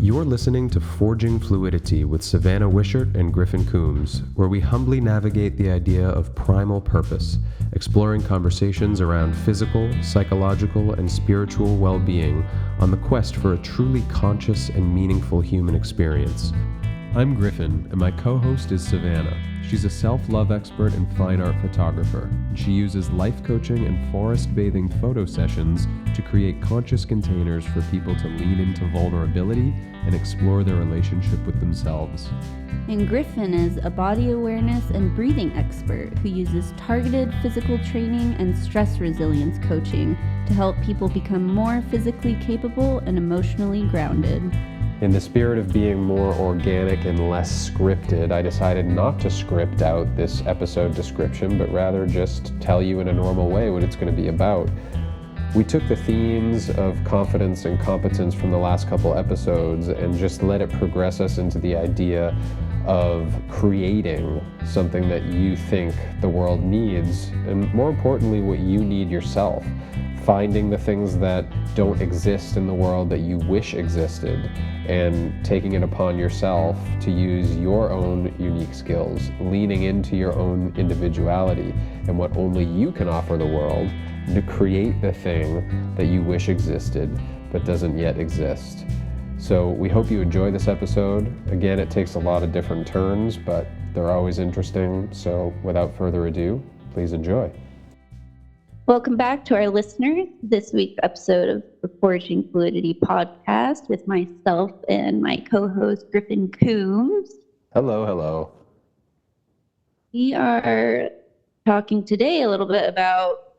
You're listening to Forging Fluidity with Savannah Wishart and Griffin Coombs, where we humbly navigate the idea of primal purpose, exploring conversations around physical, psychological, and spiritual well-being on the quest for a truly conscious and meaningful human experience. I'm Griffin, and my co-host is Savannah. She's a self-love expert and fine art photographer, and she uses life coaching and forest bathing photo sessions to create conscious containers for people to lean into vulnerability and explore their relationship with themselves. And Griffin is a body awareness and breathing expert who uses targeted physical training and stress resilience coaching to help people become more physically capable and emotionally grounded. In the spirit of being more organic and less scripted, I decided not to script out this episode description, but rather just tell you in a normal way what it's going to be about. We took the themes of confidence and competence from the last couple episodes and just let it progress us into the idea of creating something that you think the world needs, and more importantly, what you need yourself. Finding the things that don't exist in the world that you wish existed, and taking it upon yourself to use your own unique skills, leaning into your own individuality and what only you can offer the world to create the thing that you wish existed but doesn't yet exist. So we hope you enjoy this episode. Again, it takes a lot of different turns, but they're always interesting. So without further ado, please enjoy. Welcome back to our listeners. This week's episode of the Forging Fluidity podcast with myself and my co-host Griffin Coombs. Hello, hello. We are talking today a little bit about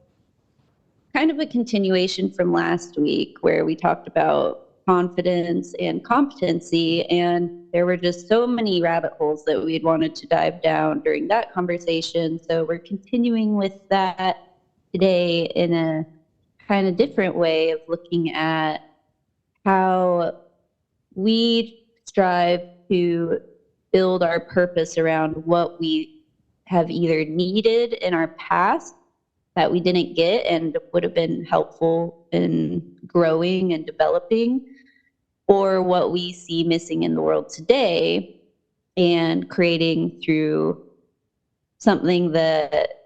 kind of a continuation from last week where we talked about confidence and competency, and there were just so many rabbit holes that we had wanted to dive down during that conversation. So we're continuing with that today in a kind of different way of looking at how we strive to build our purpose around what we have either needed in our past that we didn't get and would have been helpful in growing and developing, or what we see missing in the world today and creating through something that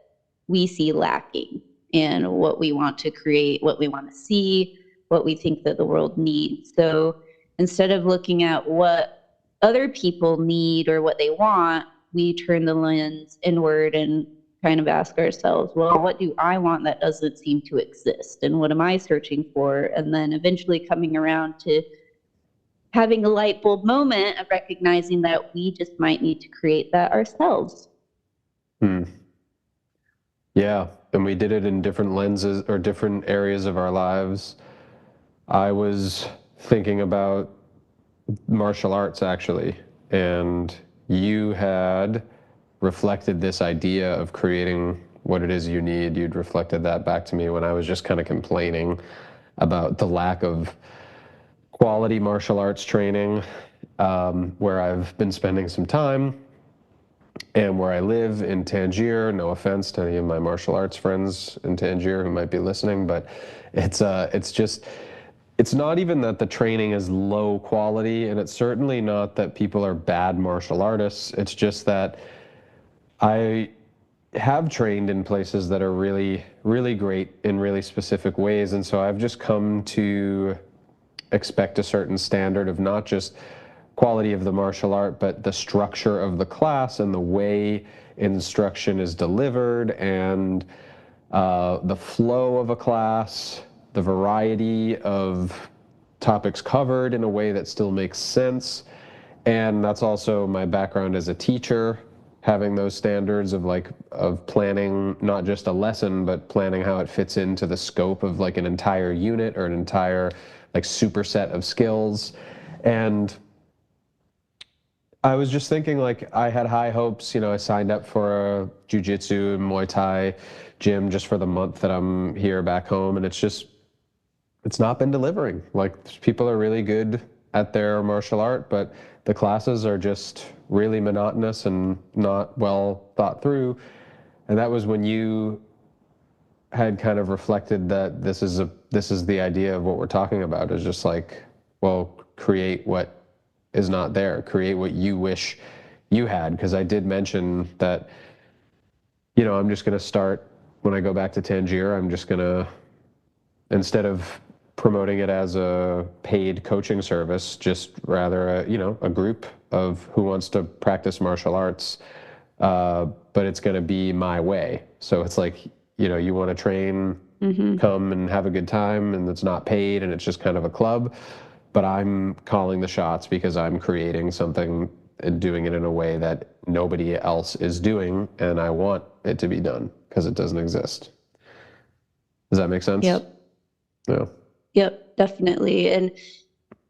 we see lacking and what we want to create, what we want to see, what we think that the world needs. So instead of looking at what other people need or what they want, we turn the lens inward and kind of ask ourselves, well, what do I want that doesn't seem to exist? And what am I searching for? And then eventually coming around to having a light bulb moment of recognizing that we just might need to create that ourselves. Yeah, and we did it in different lenses or different areas of our lives. I was thinking about martial arts, actually, and you had reflected this idea of creating what it is you need. You'd reflected that back to me when I was just kind of complaining about the lack of quality martial arts training, where I've been spending some time. And where I live in Tangier, no offense to any of my martial arts friends in Tangier who might be listening, but it's not even that the training is low quality, and it's certainly not that people are bad martial artists. It's just that I have trained in places that are really, really great in really specific ways. And so I've just come to expect a certain standard of not just quality of the martial art, but the structure of the class and the way instruction is delivered, and the flow of a class, the variety of topics covered in a way that still makes sense. And that's also my background as a teacher, having those standards of planning not just a lesson, but planning how it fits into the scope of like an entire unit or an entire like superset of skills. And I was just thinking, like, I had high hopes. I signed up for a jiu-jitsu and Muay Thai gym just for the month that I'm here back home, and it's not been delivering. Like, people are really good at their martial art, but the classes are just really monotonous and not well thought through. And that was when you had kind of reflected that this is the idea of what we're talking about, is just like, well, create what is not there. Create what you wish you had. Because I did mention that, I'm just going to start when I go back to Tangier. I'm just going to, instead of promoting it as a paid coaching service, just rather a group of who wants to practice martial arts, but it's going to be my way. So it's like, you want to train, come and have a good time, and it's not paid, and it's just kind of a club, but I'm calling the shots because I'm creating something and doing it in a way that nobody else is doing, and I want it to be done because it doesn't exist. Does that make sense? Yep. Yeah. Yep, definitely. And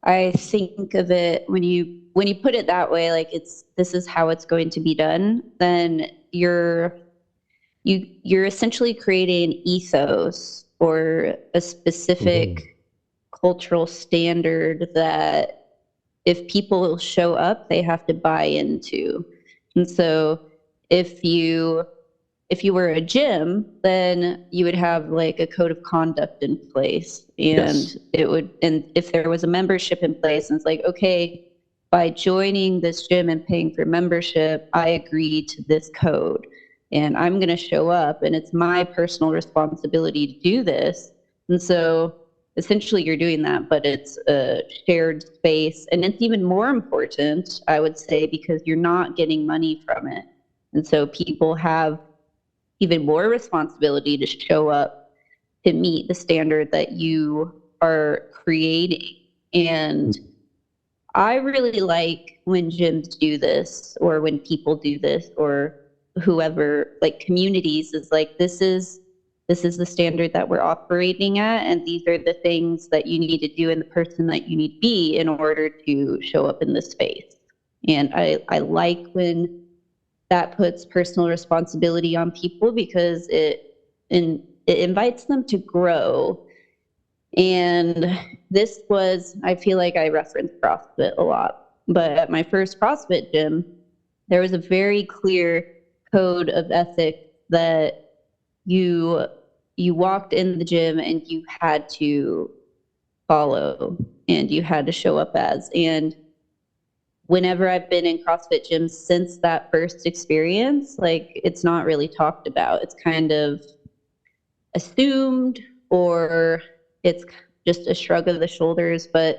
I think of it when you put it that way, like this is how it's going to be done, then you're essentially creating an ethos or a specific cultural standard that if people show up, they have to buy into. And so if you were a gym, then you would have like a code of conduct in place, and Yes. and if there was a membership in place, and it's like, okay, by joining this gym and paying for membership, I agree to this code, and I'm going to show up, and it's my personal responsibility to do this. And so essentially you're doing that, but it's a shared space, and it's even more important, I would say, because you're not getting money from it. And so people have even more responsibility to show up to meet the standard that you are creating. And I really like when gyms do this, or when people do this, or whoever, like communities, is like, this is the standard that we're operating at, and these are the things that you need to do and the person that you need to be in order to show up in this space. And I like when that puts personal responsibility on people, because it invites them to grow. And this was, I feel like I reference CrossFit a lot, but at my first CrossFit gym, there was a very clear code of ethics that you walked in the gym and you had to follow, and you had to show up as. And whenever I've been in CrossFit gyms since that first experience, like, it's not really talked about. It's kind of assumed, or it's just a shrug of the shoulders. And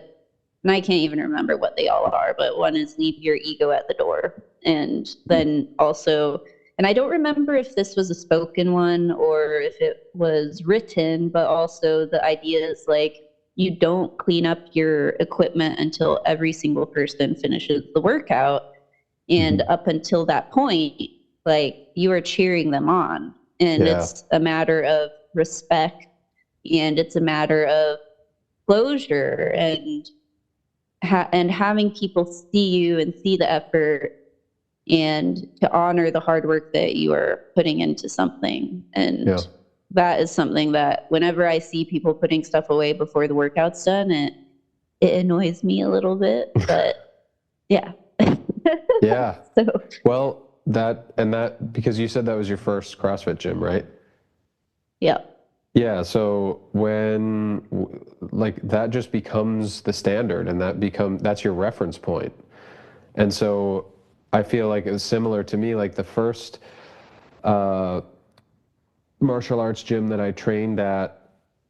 I can't even remember what they all are, but one is leave your ego at the door. And then also, and I don't remember if this was a spoken one or if it was written, but also the idea is like, you don't clean up your equipment until every single person finishes the workout. And up until that point, like, you are cheering them on. And it's a matter of respect, and it's a matter of closure, and having people see you and see the effort, and to honor the hard work that you are putting into something. And that is something that whenever I see people putting stuff away before the workout's done, it annoys me a little bit, but yeah. Yeah. So, well, that because you said that was your first CrossFit gym, right? yeah. Yeah. So when like that just becomes the standard, and that's your reference point. And so I feel like it was similar to me, like the first martial arts gym that I trained at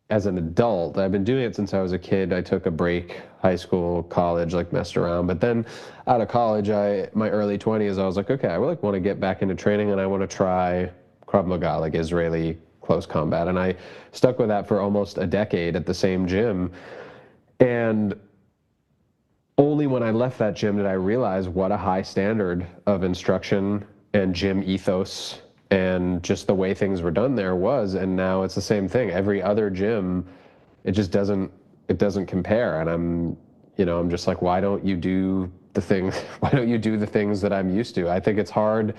as an adult. I've been doing it since I was a kid. I took a break, high school, college, like messed around. But then out of college, my early 20s, I was like, okay, I really want to get back into training, and I want to try Krav Maga, like Israeli close combat. And I stuck with that for almost a decade at the same gym. And only when I left that gym did I realize what a high standard of instruction and gym ethos and just the way things were done there was. And now it's the same thing. Every other gym, it just doesn't compare. And I'm just like, why don't you do the things that I'm used to? I think it's hard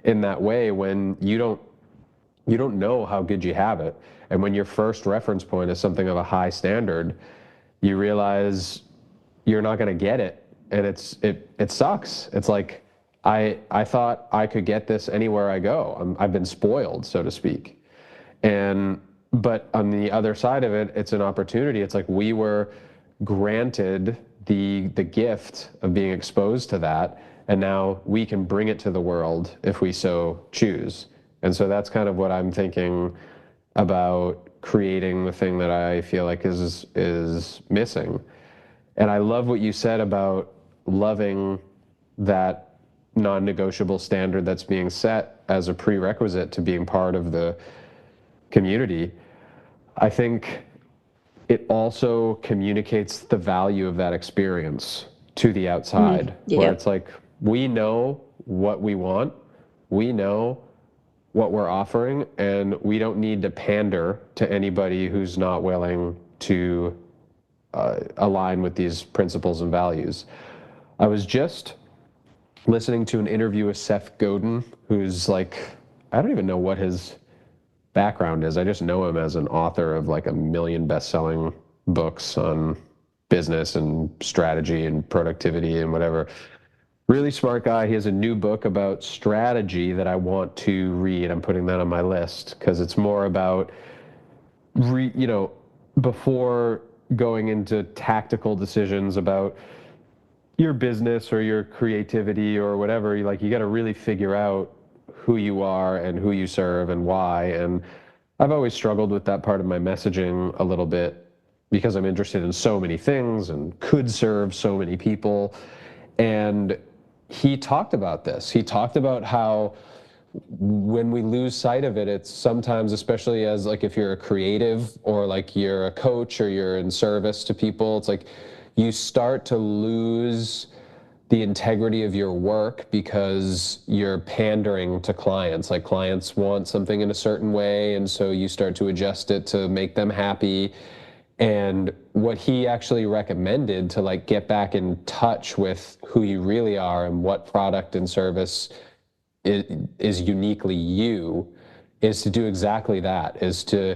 in that way when you don't know how good you have it. And when your first reference point is something of a high standard, you realize you're not going to get it. And it sucks. It's like, I thought I could get this anywhere I go. I've been spoiled, so to speak. But on the other side of it, it's an opportunity. It's like we were granted the gift of being exposed to that, and now we can bring it to the world if we so choose. And so that's kind of what I'm thinking about creating the thing that I feel like is missing. And I love what you said about loving that non-negotiable standard that's being set as a prerequisite to being part of the community. I think it also communicates the value of that experience to the outside, where it's like, we know what we want, we know what we're offering, and we don't need to pander to anybody who's not willing to align with these principles and values. I was just listening to an interview with Seth Godin, who's like, I don't even know what his background is. I just know him as an author of like 1 million best-selling books on business and strategy and productivity and whatever. Really smart guy. He has a new book about strategy that I want to read. I'm putting that on my list because it's more about, before going into tactical decisions about your business or your creativity or whatever, you got to really figure out who you are and who you serve and why. And I've always struggled with that part of my messaging a little bit because I'm interested in so many things and could serve so many people. And he talked about this. He talked about how when we lose sight of it, it's sometimes, especially as like if you're a creative or like you're a coach or you're in service to people, it's like you start to lose the integrity of your work because you're pandering to clients. Like clients want something in a certain way, and so you start to adjust it to make them happy. And what he actually recommended to like get back in touch with who you really are and what product and service is uniquely you is to do exactly that, is to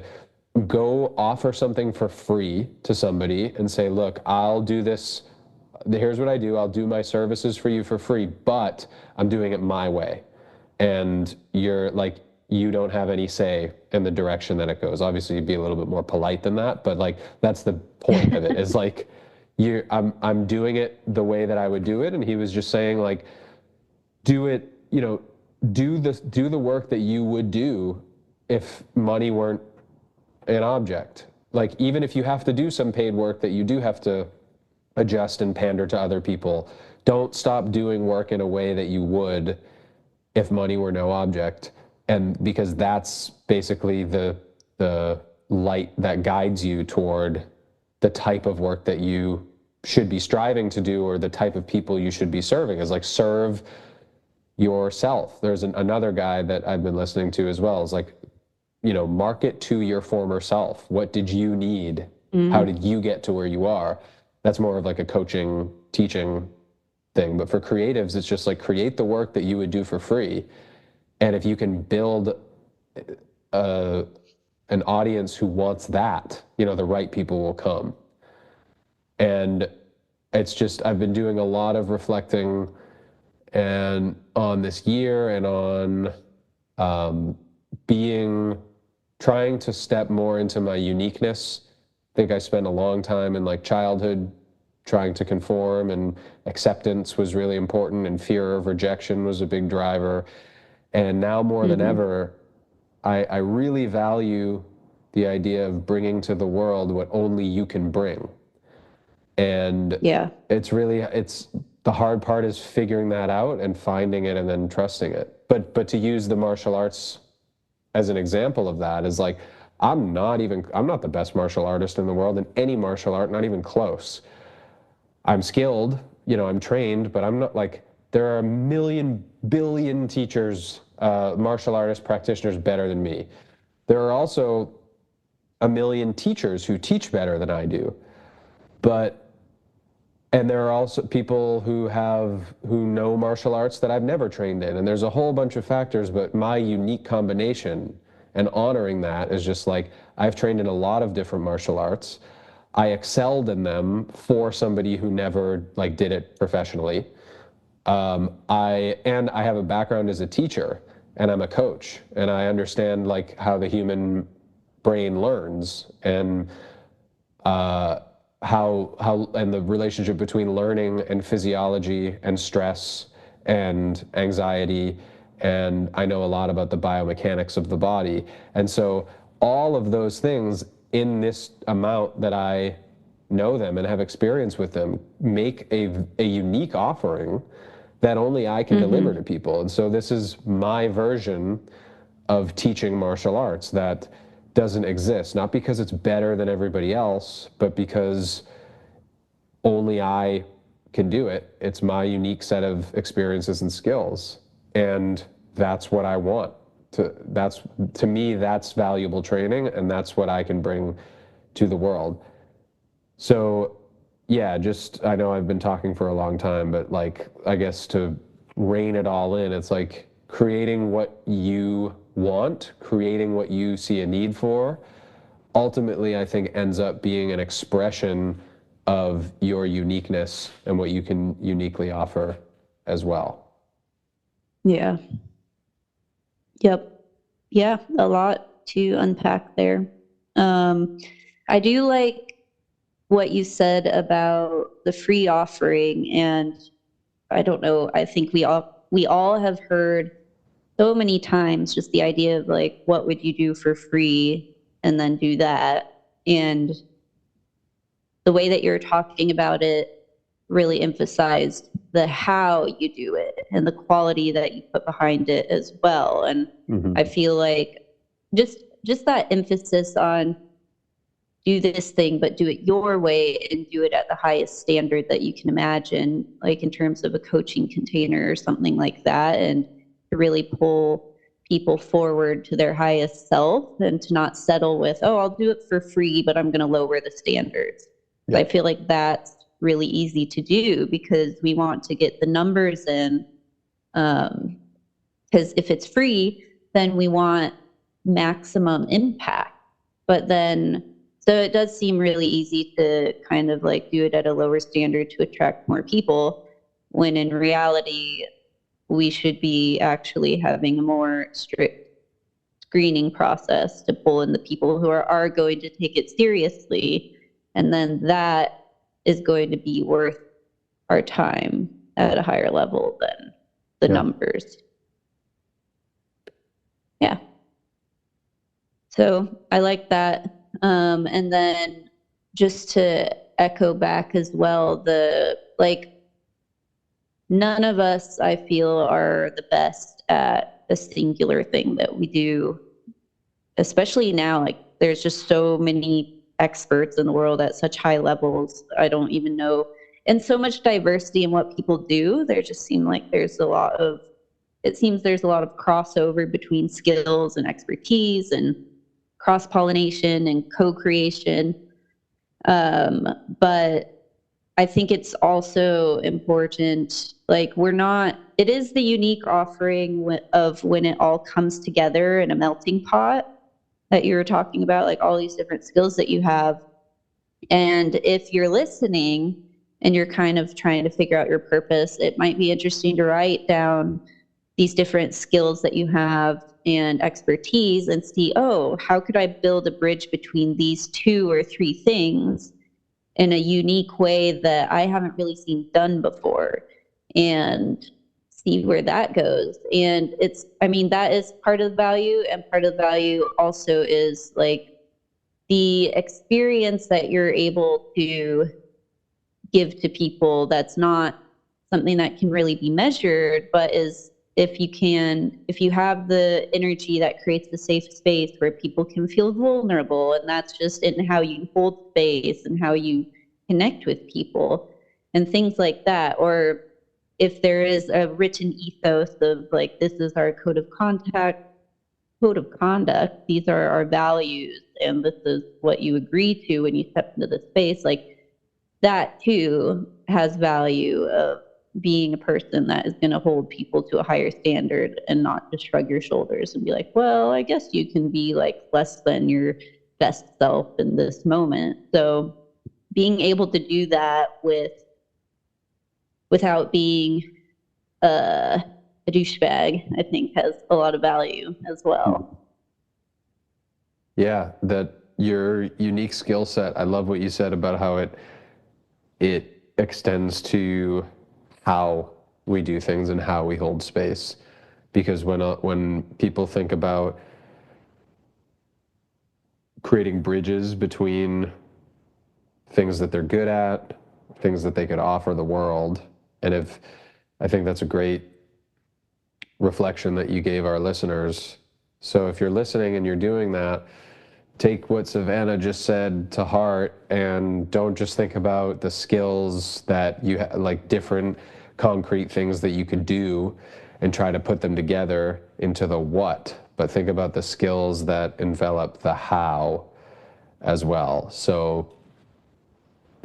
go offer something for free to somebody and say, look, I'll do this. Here's what I do. I'll do my services for you for free, but I'm doing it my way. And you're like, you don't have any say in the direction that it goes. Obviously, you'd be a little bit more polite than that, but like that's the point of it. Is like I'm doing it the way that I would do it, and he was just saying like, do it, do the work that you would do if money weren't an object. Like even if you have to do some paid work that you do have to adjust and pander to other people, don't stop doing work in a way that you would if money were no object. And because that's basically the light that guides you toward the type of work that you should be striving to do, or the type of people you should be serving, is like serve yourself. There's another guy that I've been listening to as well. Is like, market to your former self. What did you need? How did you get to where you are? That's more of like a coaching, teaching thing. But for creatives, it's just like create the work that you would do for free. And if you can build an audience who wants that, the right people will come. And it's just, I've been doing a lot of reflecting and on this year and on trying to step more into my uniqueness. I think I spent a long time in like childhood trying to conform, and acceptance was really important, and fear of rejection was a big driver. And now more than ever, I really value the idea of bringing to the world what only you can bring. And it's the hard part is figuring that out and finding it and then trusting it. But to use the martial arts as an example of that is like, I'm not the best martial artist in the world in any martial art, not even close. I'm skilled, I'm trained, but I'm not like, there are 1 billion teachers, martial artists, practitioners better than me. There are also 1 million teachers who teach better than I do. And there are also people who know martial arts that I've never trained in. And there's a whole bunch of factors, but my unique combination and honoring that is just like, I've trained in a lot of different martial arts. I excelled in them for somebody who never like did it professionally. I have a background as a teacher, and I'm a coach, and I understand like how the human brain learns. And how and the relationship between learning and physiology and stress and anxiety, and I know a lot about the biomechanics of the body. And so all of those things, in this amount that I know them and have experience with them, make a unique offering that only I can deliver to people. And so this is my version of teaching martial arts that doesn't exist, not because it's better than everybody else, but because only I can do it. It's my unique set of experiences and skills, and that's what I want. To me, that's valuable training, and that's what I can bring to the world. So yeah, just, I know I've been talking for a long time, but like, I guess to rein it all in, it's like creating what you want, creating what you see a need for, ultimately I think ends up being an expression of your uniqueness and what you can uniquely offer as well. Yeah. Yep. Yeah, a lot to unpack there. I do like what you said about the free offering, and I don't know, I think we all have heard so many times just the idea of like, what would you do for free, and then do that. And the way that you're talking about it really emphasized the how you do it and the quality that you put behind it as well. And I feel like just that emphasis on do this thing, but do it your way and do it at the highest standard that you can imagine, like in terms of a coaching container or something like that, and to really pull people forward to their highest self and to not settle with, oh, I'll do it for free, but I'm going to lower the standards. Yeah. I feel like that's really easy to do because we want to get the numbers in. Because if it's free, then we want maximum impact. But then, so it does seem really easy to kind of like do it at a lower standard to attract more people, when in reality, we should be actually having a more strict screening process to pull in the people who are going to take it seriously. And then that is going to be worth our time at a higher level than the numbers. Yeah. So I like that. And then just to echo back as well, none of us, I feel, are the best at a singular thing that we do, especially now. Like, there's just so many experts in the world at such high levels. I don't even know. And so much diversity in what people do. There just seems there's a lot of crossover between skills and expertise and cross-pollination and co-creation. But I think it's also important, it is the unique offering of when it all comes together in a melting pot that you were talking about, like all these different skills that you have. And if you're listening and you're kind of trying to figure out your purpose, it might be interesting to write down these different skills that you have and expertise and see, oh, how could I build a bridge between these 2 or 3 things in a unique way that I haven't really seen done before, and see where that goes. And that is part of the value, and part of the value also is like the experience that you're able to give to people. That's not something that can really be measured, but is, if you have the energy that creates the safe space where people can feel vulnerable, and that's just in how you hold space and how you connect with people and things like that. Or if there is a written ethos of like, this is our code of conduct, these are our values, and this is what you agree to when you step into the space, like that too has value of being a person that is going to hold people to a higher standard and not just shrug your shoulders and be like, well, I guess you can be like less than your best self in this moment. So being able to do that without being a douchebag, I think has a lot of value as well. Yeah, that your unique skill set. I love what you said about how it extends to how we do things and how we hold space. Because when people think about creating bridges between things that they're good at, things that they could offer the world, and if I think that's a great reflection that you gave our listeners. So if you're listening and you're doing that, take what Savannah just said to heart, and don't just think about the skills that you like different concrete things that you could do and try to put them together into the what, but think about the skills that envelop the how as well. So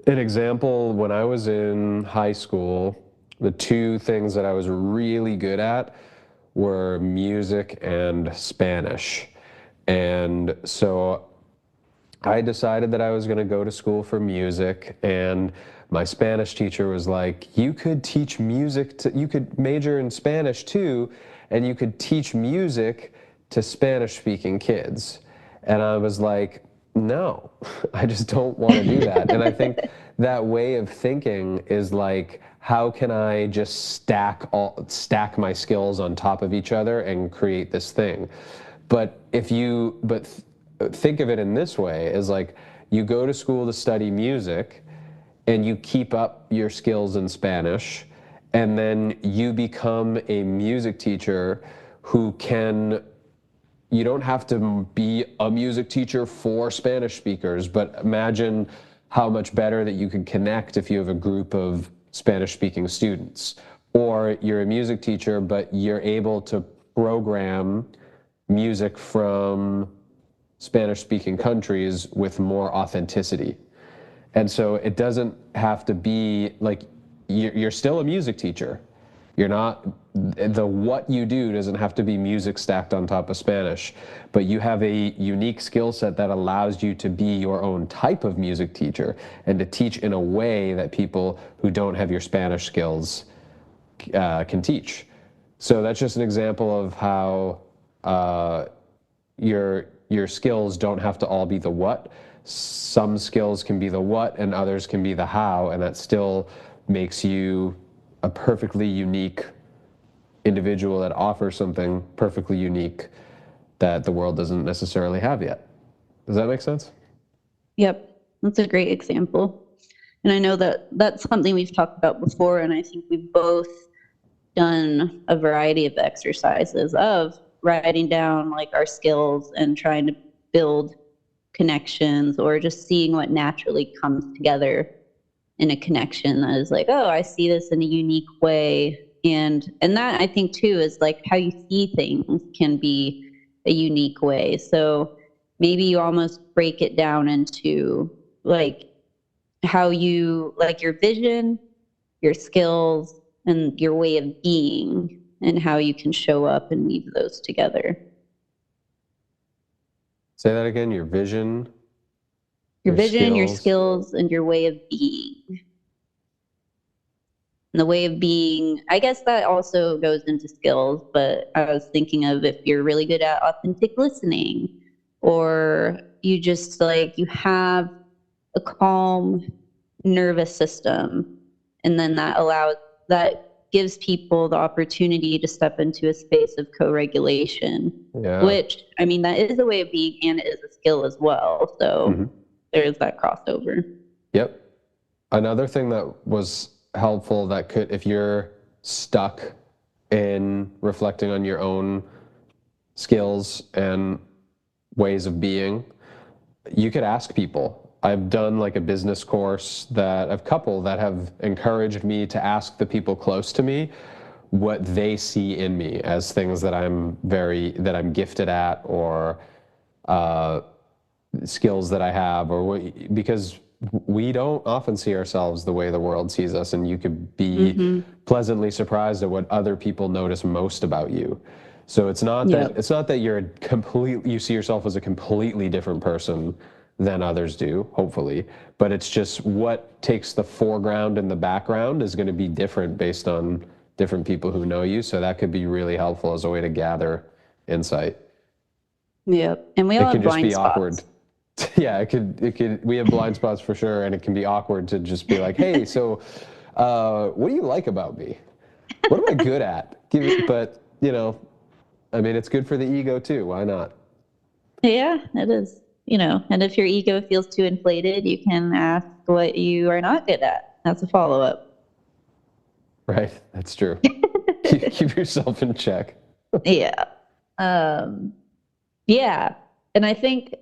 an example, when I was in high school, the two things that I was really good at were music and Spanish. And so I decided that I was going to go to school for music, and my Spanish teacher was like, you could teach music you could major in Spanish too, and you could teach music to Spanish speaking kids. And I was like, no, I just don't want to do that. And I think that way of thinking is like, how can I just stack my skills on top of each other and create this thing? But think of it in this way, is like, you go to school to study music and you keep up your skills in Spanish, and then you become a music teacher who can, you don't have to be a music teacher for Spanish speakers, but imagine how much better that you could connect if you have a group of Spanish speaking students. Or you're a music teacher, but you're able to program music from Spanish speaking countries with more authenticity. And so it doesn't have to be like, you're still a music teacher. You're not, what you do doesn't have to be music stacked on top of Spanish, but you have a unique skill set that allows you to be your own type of music teacher and to teach in a way that people who don't have your Spanish skills can teach. So that's just an example of how your skills don't have to all be the what. Some skills can be the what and others can be the how, and that still makes you a perfectly unique individual that offers something perfectly unique that the world doesn't necessarily have yet. Does that make sense? Yep, that's a great example. And I know that that's something we've talked about before, and I think we've both done a variety of exercises of writing down like our skills and trying to build connections, or just seeing what naturally comes together in a connection that is like, oh, I see this in a unique way. And that, I think too, is like how you see things can be a unique way. So maybe you almost break it down into like how you, like your vision, your skills, and your way of being, and how you can show up and weave those together. Say that again, your vision. Your vision, your skills, and your way of being. And the way of being, I guess that also goes into skills, but I was thinking of if you're really good at authentic listening, or you just like, you have a calm nervous system, and then that gives people the opportunity to step into a space of co-regulation, which, I mean, that is a way of being and it is a skill as well. So there's that crossover. Yep. Another thing that was helpful that could, if you're stuck in reflecting on your own skills and ways of being, you could ask people. I've done like a business course a couple that have encouraged me to ask the people close to me what they see in me as things that I'm gifted at, or skills that I have, because we don't often see ourselves the way the world sees us, and you could be pleasantly surprised at what other people notice most about you. So it's not that you see yourself as a completely different person than others do, hopefully, but it's just what takes the foreground and the background is going to be different based on different people who know you. So that could be really helpful as a way to gather insight. Yep. And we all have blind spots. Awkward. Yeah, we have blind spots for sure, and it can be awkward to just be like, hey, so what do you like about me? What am I good at? But, I mean, it's good for the ego too. Why not? Yeah, it is. And if your ego feels too inflated, you can ask what you are not good at. That's a follow-up. Right, that's true. Keep yourself in check. Yeah. Um, yeah. And I think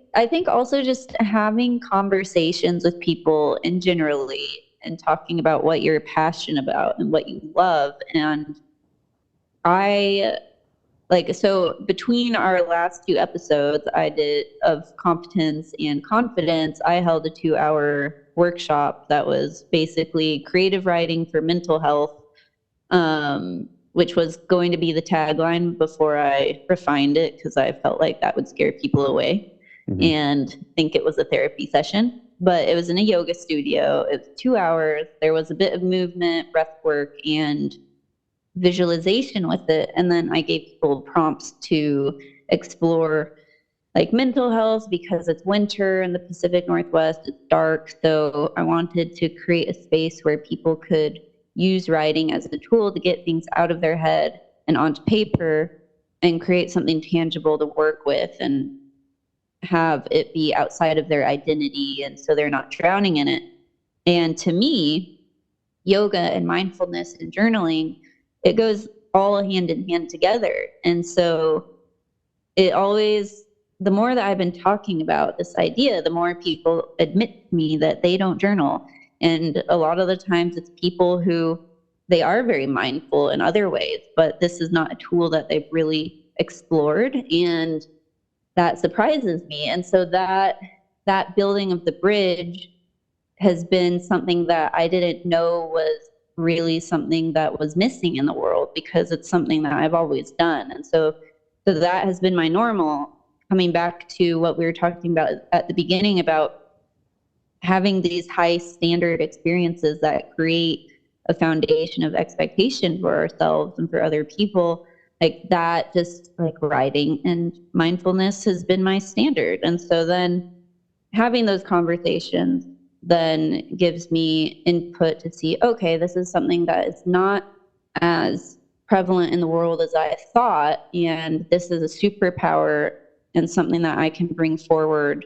also just having conversations with people and generally and talking about what you're passionate about and what you love. And I so between our last two episodes I did of competence and confidence, I held a 2-hour workshop that was basically creative writing for mental health, which was going to be the tagline before I refined it because I felt like that would scare people away and think it was a therapy session. But it was in a yoga studio. It was 2 hours. There was a bit of movement, breath work, and visualization with it. And then I gave people prompts to explore like mental health because it's winter in the Pacific Northwest, it's dark. So I wanted to create a space where people could use writing as a tool to get things out of their head and onto paper and create something tangible to work with and have it be outside of their identity. And so they're not drowning in it. And to me, yoga and mindfulness and journaling, it goes all hand in hand together. And so it always, the more that I've been talking about this idea, the more people admit to me that they don't journal. And a lot of the times it's people who they are very mindful in other ways, but this is not a tool that they've really explored. And that surprises me. And so that building of the bridge has been something that I didn't know was really something that was missing in the world because it's something that I've always done. And so that has been my normal. Coming back to what we were talking about at the beginning about having these high standard experiences that create a foundation of expectation for ourselves and for other people, like that, just like writing and mindfulness has been my standard. And so then having those conversations then gives me input to see, okay, this is something that is not as prevalent in the world as I thought, and this is a superpower and something that I can bring forward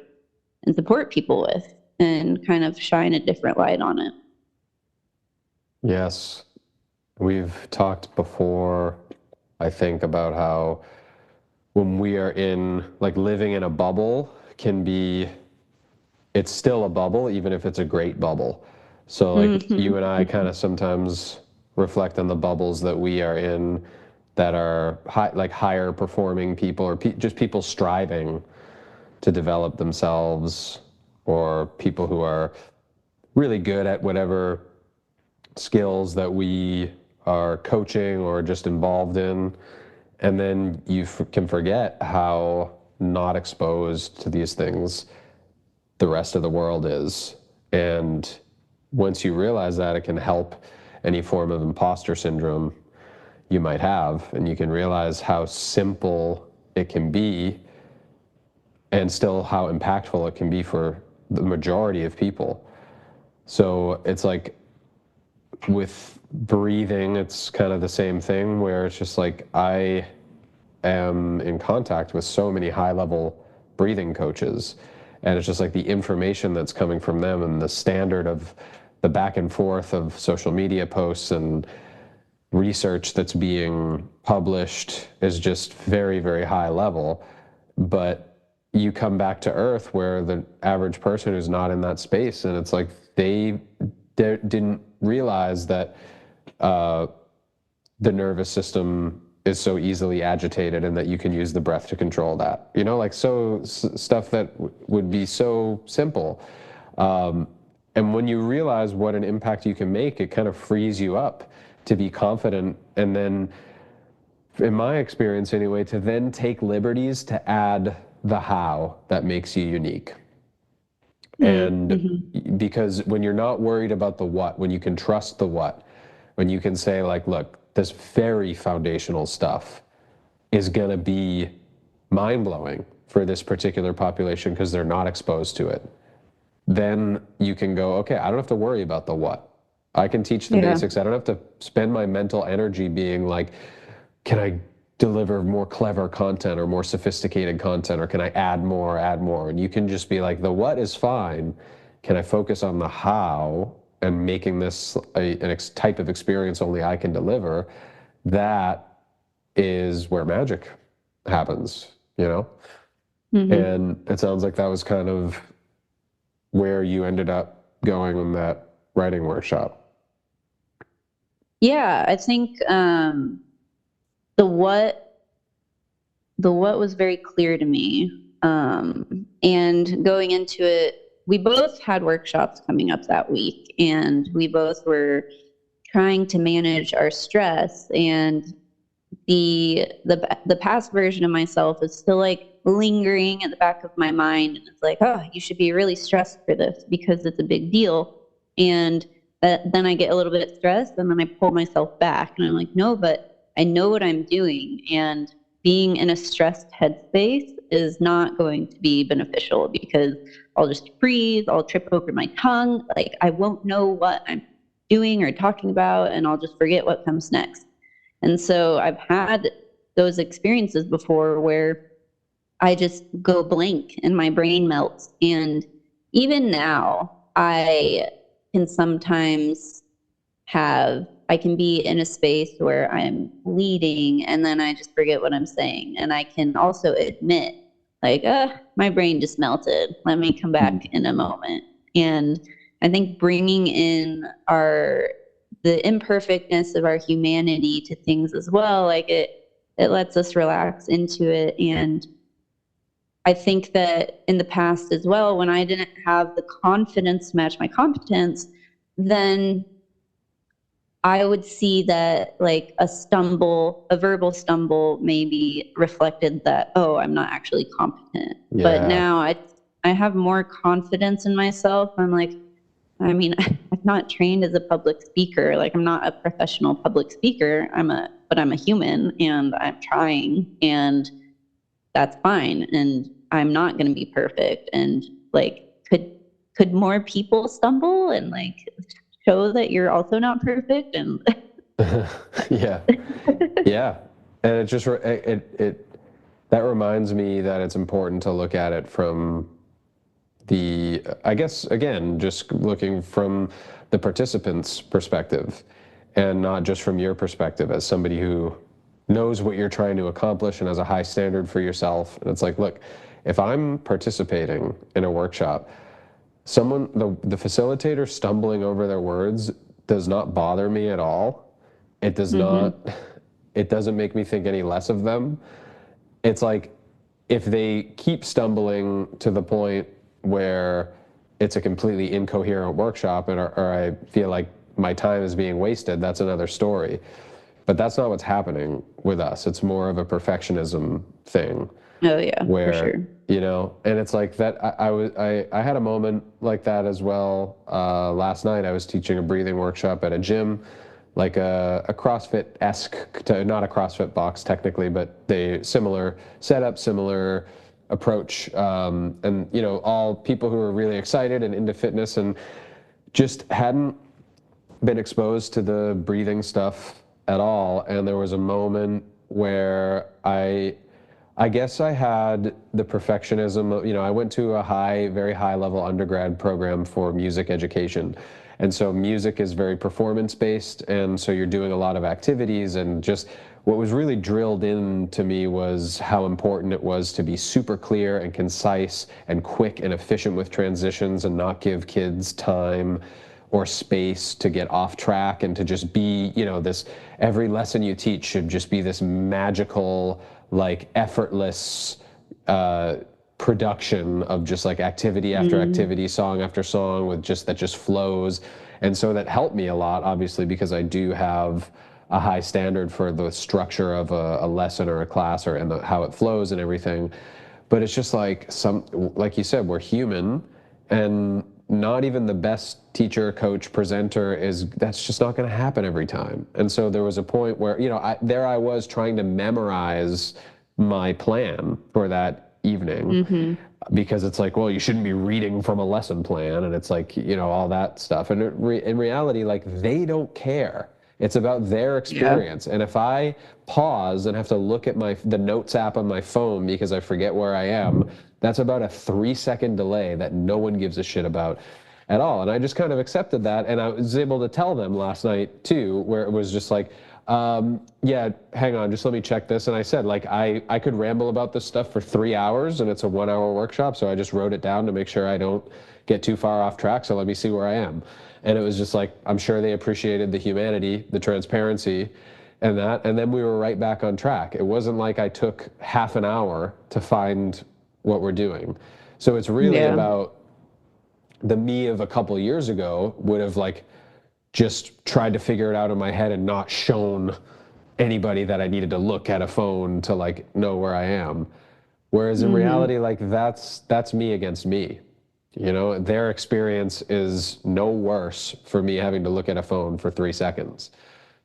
and support people with and kind of shine a different light on it. Yes. We've talked before, I think, about how when we are living in a bubble can be, it's still a bubble, even if it's a great bubble. So like you and I kind of sometimes reflect on the bubbles that we are in that are higher performing people or just people striving to develop themselves, or people who are really good at whatever skills that we are coaching or just involved in. And then you can forget how not exposed to these things the rest of the world is. And once you realize that, it can help any form of imposter syndrome you might have, and you can realize how simple it can be and still how impactful it can be for the majority of people. So it's like with breathing, it's kind of the same thing where it's just like I am in contact with so many high-level breathing coaches, and it's just like the information that's coming from them and the standard of the back and forth of social media posts and research that's being published is just very, very high level. But you come back to earth where the average person who's not in that space, and it's like they didn't realize that the nervous system is so easily agitated and that you can use the breath to control that, stuff that would be so simple. And when you realize what an impact you can make, it kind of frees you up to be confident. And then, in my experience anyway, to then take liberties to add the how that makes you unique. And because when you're not worried about the what, when you can trust the what, when you can say like, look, this very foundational stuff is going to be mind-blowing for this particular population because they're not exposed to it, then you can go, okay, I don't have to worry about the what. I can teach the basics. I don't have to spend my mental energy being like, can I deliver more clever content or more sophisticated content, or can I add more? And you can just be like, the what is fine. Can I focus on the how and making this a type of experience only I can deliver? That is where magic happens, you know? And it sounds like that was kind of where you ended up going in that writing workshop. Yeah, I think the what was very clear to me. And going into it, we both had workshops coming up that week, and we both were trying to manage our stress. And the past version of myself is still like lingering at the back of my mind, and it's like, oh, you should be really stressed for this because it's a big deal. And then I get a little bit stressed, and then I pull myself back, and I'm like, no, but I know what I'm doing, and being in a stressed headspace is not going to be beneficial because I'll just freeze, I'll trip over my tongue, like I won't know what I'm doing or talking about, and I'll just forget what comes next. And so I've had those experiences before where I just go blank and my brain melts. And even now, I can sometimes I can be in a space where I'm leading and then I just forget what I'm saying. And I can also admit, like, my brain just melted. Let me come back in a moment. And I think bringing in the imperfectness of our humanity to things as well, like it lets us relax into it. And I think that in the past as well, when I didn't have the confidence to match my competence, then I would see that like a verbal stumble maybe reflected that, oh, I'm not actually competent. Yeah. But now I have more confidence in myself. I'm like, I mean, I'm not trained as a public speaker. Like I'm not a professional public speaker. But I'm a human and I'm trying, and that's fine. And I'm not going to be perfect. And like, could more people stumble and like show that you're also not perfect? And yeah. And it just that reminds me that it's important to look at it from I guess again, just looking from the participant's perspective and not just from your perspective as somebody who knows what you're trying to accomplish and has a high standard for yourself. And it's like, look, if I'm participating in a workshop, the facilitator stumbling over their words does not bother me at all. It does not, it doesn't make me think any less of them. It's like, if they keep stumbling to the point where it's a completely incoherent workshop or I feel like my time is being wasted, that's another story. But that's not what's happening with us. It's more of a perfectionism thing. Oh yeah, where, for sure. You know, and it's like that. I had a moment like that as well. Last night I was teaching a breathing workshop at a gym, like a CrossFit-esque, not a CrossFit box technically, but similar setup, similar approach, and you know, all people who are really excited and into fitness and just hadn't been exposed to the breathing stuff at all. And there was a moment where I guess I had the perfectionism. You know, I went to a very high level undergrad program for music education. And so music is very performance based. And so you're doing a lot of activities, and just what was really drilled into me was how important it was to be super clear and concise and quick and efficient with transitions and not give kids time or space to get off track, and to just be, you know, every lesson you teach should just be this magical, like effortless production of just like activity after activity, song after song that just flows. And so that helped me a lot, obviously, because I do have a high standard for the structure of a lesson or a class and how it flows and everything. But it's just like like you said, we're human, and not even the best teacher, coach, presenter that's just not going to happen every time. And so there was a point where, you know, I was trying to memorize my plan for that evening, because it's like, well, you shouldn't be reading from a lesson plan, and it's like, you know, all that stuff. And in reality, like, they don't care. It's about their experience. And if I pause and have to look at the notes app on my phone because I forget where I am, that's about a 3-second delay that no one gives a shit about at all. And I just kind of accepted that. And I was able to tell them last night too, where it was just like, yeah, hang on, just let me check this. And I said, like, I could ramble about this stuff for 3 hours, and it's a 1-hour workshop. So I just wrote it down to make sure I don't get too far off track. So let me see where I am. And it was just like, I'm sure they appreciated the humanity, the transparency, and that. And then we were right back on track. It wasn't like I took half an hour to find what we're doing. So it's really about the me of a couple years ago would have like just tried to figure it out in my head and not shown anybody that I needed to look at a phone to like know where I am. Whereas in reality, like that's me against me. You know, their experience is no worse for me having to look at a phone for 3 seconds.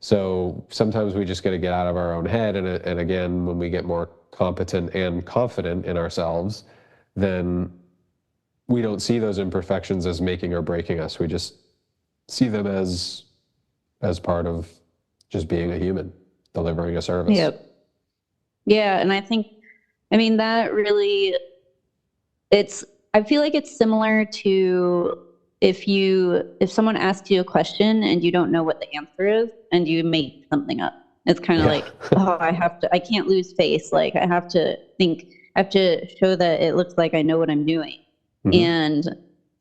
So sometimes we just got to get out of our own head. And again, when we get more competent and confident in ourselves, then we don't see those imperfections as making or breaking us. We just see them as part of just being a human, delivering a service. Yep. Yeah. And I think, I mean, that really, I feel like it's similar to if someone asks you a question and you don't know what the answer is and you make something up. It's kind of like, oh, I can't lose face. Like I have to show that it looks like I know what I'm doing. And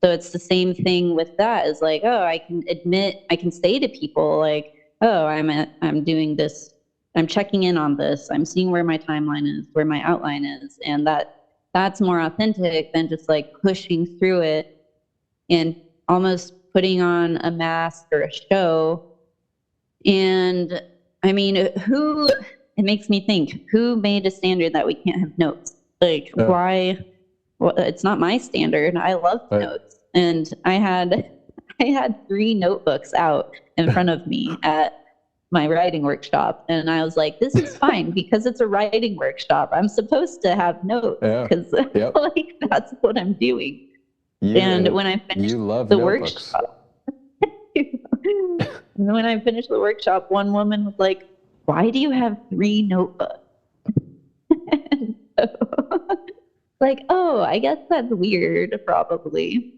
so it's the same thing with that. Is like, oh, I can say to people like, oh, I'm doing this. I'm checking in on this. I'm seeing where my timeline is, where my outline is. And that's more authentic than just like pushing through it and almost putting on a mask or a show. And I mean, it makes me think, who made a standard that we can't have notes? Like, why? Well, it's not my standard. I love notes. And I had 3 notebooks out in front of me at my writing workshop. And I was like, this is fine because it's a writing workshop. I'm supposed to have notes because like that's what I'm doing. And when I finished the workshop, when I finished the workshop, one woman was like, why do you have 3 notebooks? And so, like, oh, I guess that's weird, probably.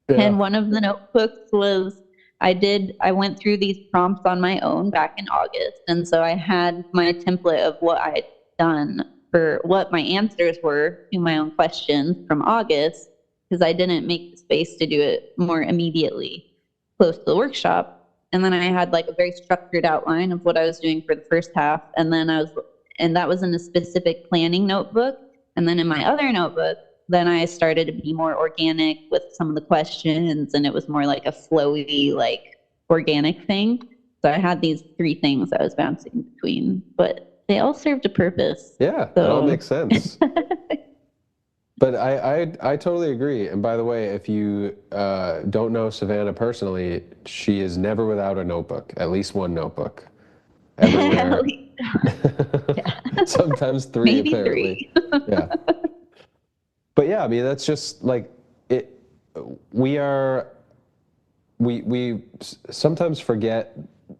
Yeah. And one of the notebooks was, I went through these prompts on my own back in August. And so I had my template of what I'd done for what my answers were to my own questions from August, because I didn't make the space to do it more immediately close to the workshop. And then I had like a very structured outline of what I was doing for the first half. And then that was in a specific planning notebook. And then in my other notebook, then I started to be more organic with some of the questions, and it was more like a flowy, like organic thing. So I had these 3 things I was bouncing between, but they all served a purpose. Yeah, so. It all makes sense. But I totally agree. And by the way, if you don't know Savannah personally, she is never without a notebook, at least 1 notebook. Everywhere. Sometimes 3, maybe apparently. 3. Yeah. But yeah, I mean, that's just like it. We sometimes forget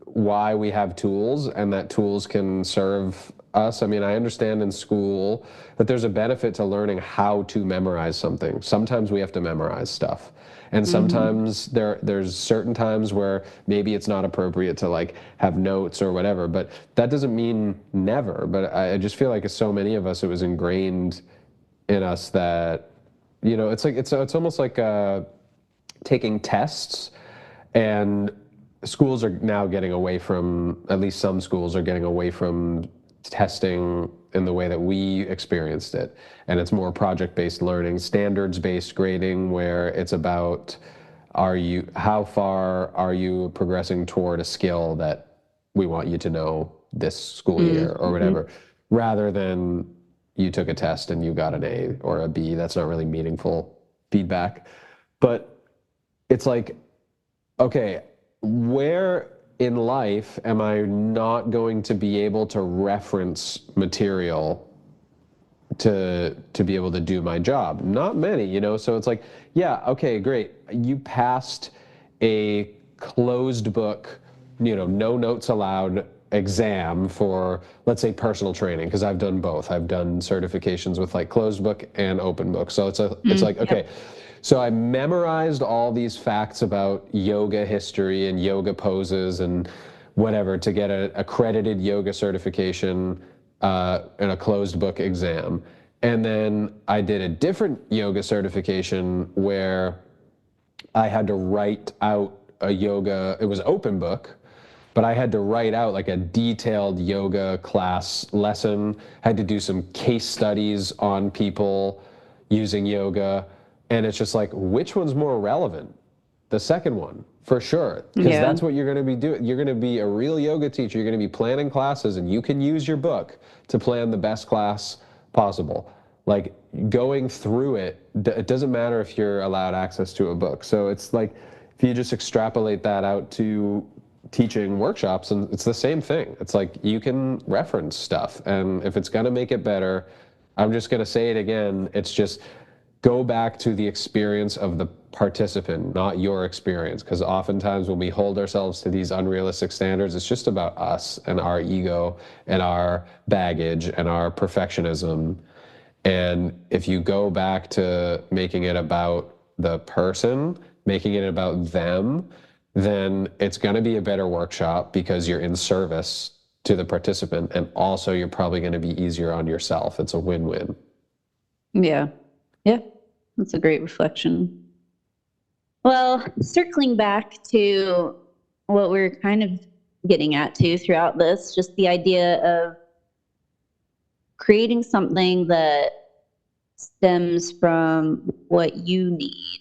why we have tools and that tools can serve us. I mean, I understand in school that there's a benefit to learning how to memorize something. Sometimes we have to memorize stuff. And sometimes there's certain times where maybe it's not appropriate to like have notes or whatever, but that doesn't mean never. But I just feel like so many of us, it was ingrained in us that, you know, it's like it's almost like taking tests, and schools are now getting away from, at least some schools are getting away from testing in the way that we experienced it, and it's more project-based learning, standards-based grading, where it's about how far are you progressing toward a skill that we want you to know this school year or whatever, rather than you took a test and you got an A or a B. That's not really meaningful feedback. But it's like, okay, where in life am I not going to be able to reference material to be able to do my job. Not many, you know. So it's like, yeah, okay, great. You passed a closed book, you know, no notes allowed exam for, let's say, personal training, because I've done both. I've done certifications with like closed book and open book. So it's like, okay, so I memorized all these facts about yoga history and yoga poses and whatever to get an accredited yoga certification in a closed book exam. And then I did a different yoga certification where I had to write out a yoga, it was open book, but I had to write out like a detailed yoga class lesson, had to do some case studies on people using yoga. And it's just like, which one's more relevant? The second one, for sure, because that's what you're going to be doing. You're going to be a real yoga teacher. You're going to be planning classes, and you can use your book to plan the best class possible. Like going through it, it doesn't matter if you're allowed access to a book. So it's like, if you just extrapolate that out to teaching workshops, and it's the same thing. It's like you can reference stuff, and if it's going to make it better, I'm just going to say it again. It's just go back to the experience of the participant, not your experience. Because oftentimes when we hold ourselves to these unrealistic standards, it's just about us and our ego and our baggage and our perfectionism. And if you go back to making it about the person, making it about them, then it's going to be a better workshop because you're in service to the participant. And also you're probably going to be easier on yourself. It's a win-win. Yeah. Yeah. That's a great reflection. Well, circling back to what we're kind of getting at too throughout this, just the idea of creating something that stems from what you need.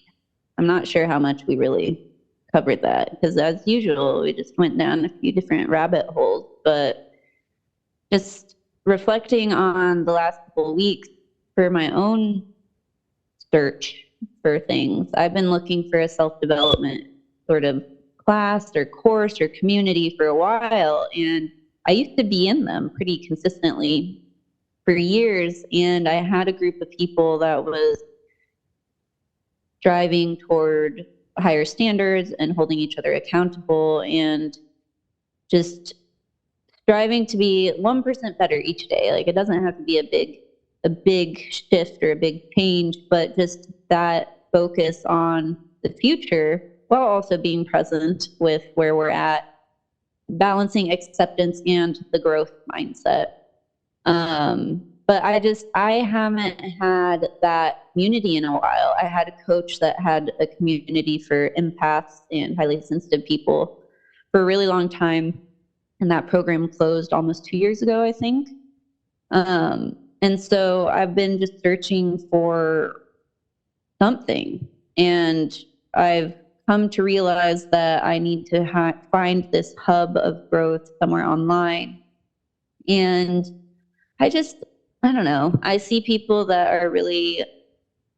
I'm not sure how much we really covered that, because as usual, we just went down a few different rabbit holes, but just reflecting on the last couple of weeks for my own search for things. I've been looking for a self-development sort of class or course or community for a while, and I used to be in them pretty consistently for years, and I had a group of people that was striving toward higher standards and holding each other accountable and just striving to be 1% better each day. Like, it doesn't have to be a big shift or a big change, but just that focus on the future while also being present with where we're at, balancing acceptance and the growth mindset. But I haven't had that community in a while. I had a coach that had a community for empaths and highly sensitive people for a really long time. And that program closed almost 2 years ago, I think. And so I've been just searching for something, and I've come to realize that I need to find this hub of growth somewhere online. And I don't know, I see people that are really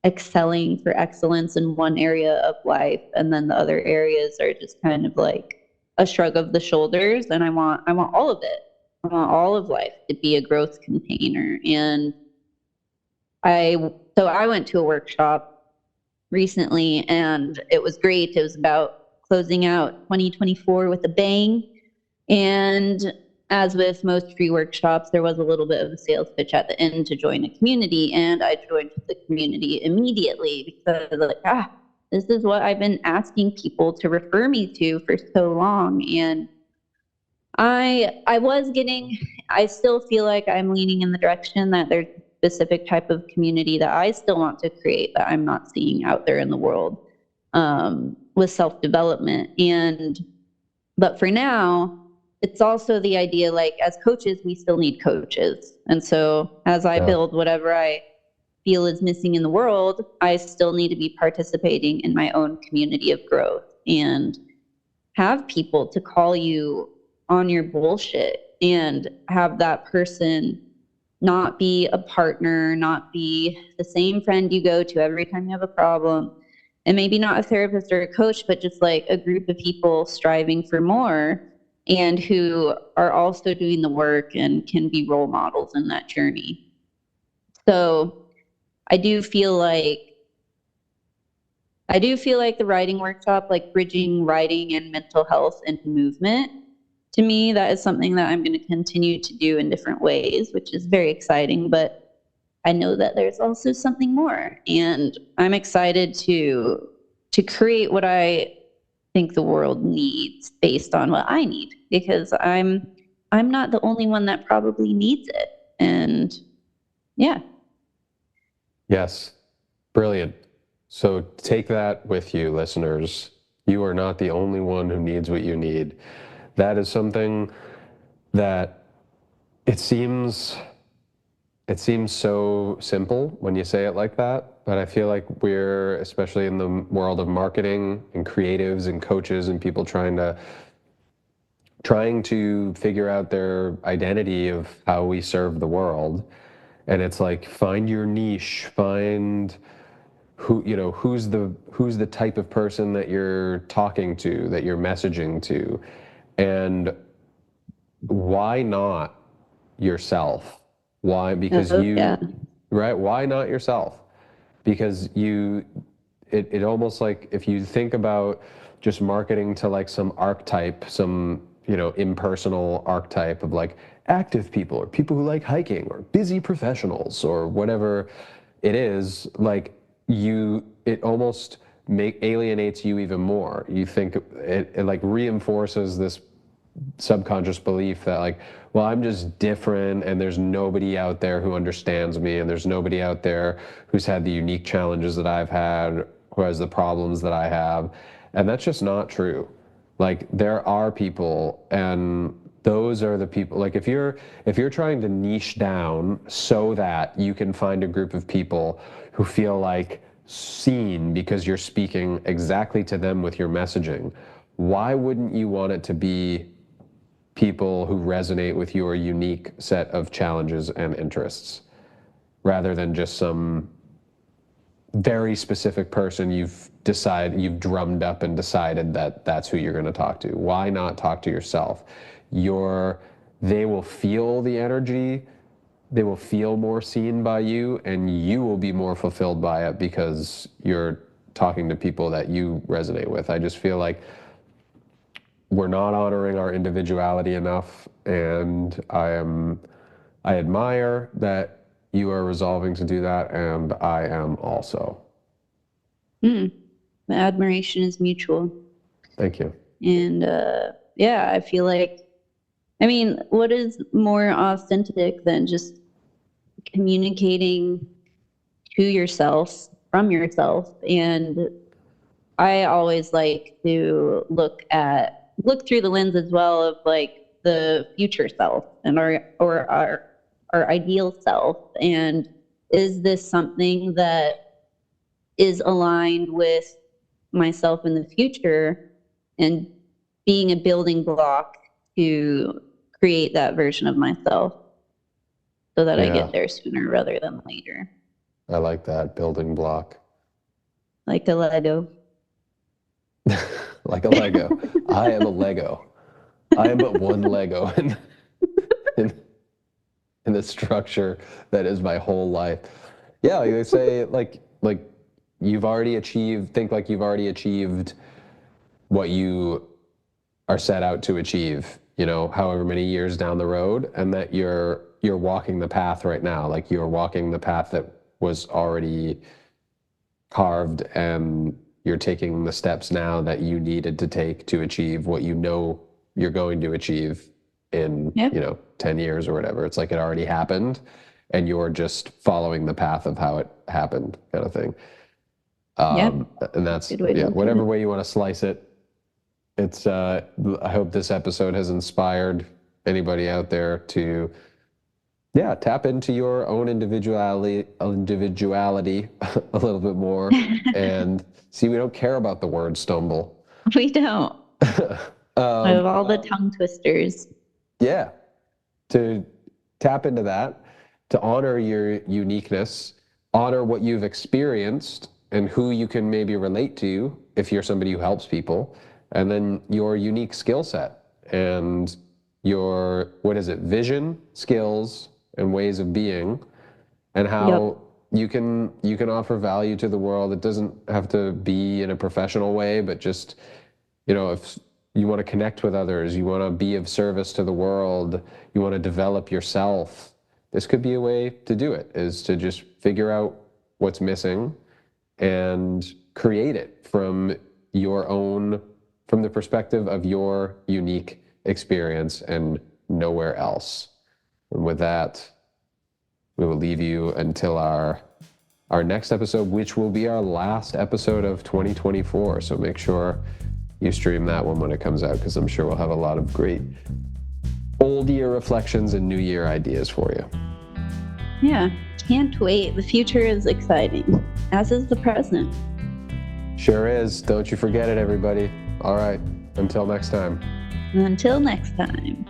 excelling for excellence in one area of life, and then the other areas are just kind of like a shrug of the shoulders. And I want all of it. I want all of life to be a growth container. And I went to a workshop recently, and it was great. It was about closing out 2024 with a bang. And as with most free workshops, there was a little bit of a sales pitch at the end to join a community. And I joined the community immediately because I was like, this is what I've been asking people to refer me to for so long. And I still feel like I'm leaning in the direction that there's a specific type of community that I still want to create that I'm not seeing out there in the world, with self-development. But for now, it's also the idea, like, as coaches, we still need coaches. And so as I build whatever I feel is missing in the world, I still need to be participating in my own community of growth and have people to call you on your bullshit, and have that person not be a partner, not be the same friend you go to every time you have a problem, and maybe not a therapist or a coach, but just like a group of people striving for more and who are also doing the work and can be role models in that journey. So I do feel like the writing workshop, like bridging writing and mental health and movement, to me, that is something that I'm going to continue to do in different ways, which is very exciting. But I know that there's also something more, and I'm excited to create what I think the world needs based on what I need, because I'm not the only one that probably needs it. And yeah. Yes, brilliant. So take that with you, listeners. You are not the only one who needs what you need. That is something that it seems so simple when you say it like that, but I feel like we're, especially in the world of marketing and creatives and coaches and people trying to figure out their identity of how we serve the world. And it's like, find your niche, find who's the type of person that you're talking to, that you're messaging to, and why not yourself? Why? Because Yeah. right? Why not yourself? Because it almost like, if you think about just marketing to like some archetype, some, impersonal archetype of like active people or people who like hiking or busy professionals or whatever it is, like it almost alienates you even more. You think it like reinforces this subconscious belief that like, well, I'm just different and there's nobody out there who understands me, and there's nobody out there who's had the unique challenges that I've had, who has the problems that I have. And that's just not true. Like, there are people, and those are the people. Like, if you're trying to niche down so that you can find a group of people who feel like seen because you're speaking exactly to them with your messaging, why wouldn't you want it to be people who resonate with your unique set of challenges and interests, rather than just some very specific person you've drummed up and decided that that's who you're going to talk to? Why not talk to yourself? They will feel the energy, they will feel more seen by you, and you will be more fulfilled by it because you're talking to people that you resonate with. I just feel like we're not honoring our individuality enough, and I admire that you are resolving to do that, and I am also. The admiration is mutual. Thank you. And yeah, I feel like, I mean, what is more authentic than just communicating to yourself, from yourself? And I always like to look through the lens as well of like the future self and our ideal self. And is this something that is aligned with myself in the future, and being a building block to create that version of myself so that I get there sooner rather than later. I like that, building block. Like a Lego. Like a Lego. I am a Lego. I am but one Lego in the structure that is my whole life. Yeah, like they say, like you've already achieved, think like you've already achieved what you are set out to achieve, however many years down the road, and that you're walking the path right now. Like, you're walking the path that was already carved, and you're taking the steps now that you needed to take to achieve what you're going to achieve in 10 years or whatever. It's like it already happened, and you're just following the path of how it happened, kind of thing. And that's whatever way you want to slice it. It's I hope this episode has inspired anybody out there to tap into your own individuality a little bit more, and see, we don't care about the word stumble. We don't. Of all the tongue twisters. Yeah. To tap into that, to honor your uniqueness, honor what you've experienced and who you can maybe relate to if you're somebody who helps people, and then your unique skill set and your, vision, skills, and ways of being, and how you can offer value to the world. It doesn't have to be in a professional way, but just, if you want to connect with others, you want to be of service to the world, you want to develop yourself, this could be a way to do it, is to just figure out what's missing and create it from the perspective of your unique experience and nowhere else. And with that, we will leave you until our next episode, which will be our last episode of 2024. So make sure you stream that one when it comes out, because I'm sure we'll have a lot of great old year reflections and new year ideas for you. Yeah, can't wait. The future is exciting, as is the present. Sure is. Don't you forget it, everybody. All right. Until next time. Until next time.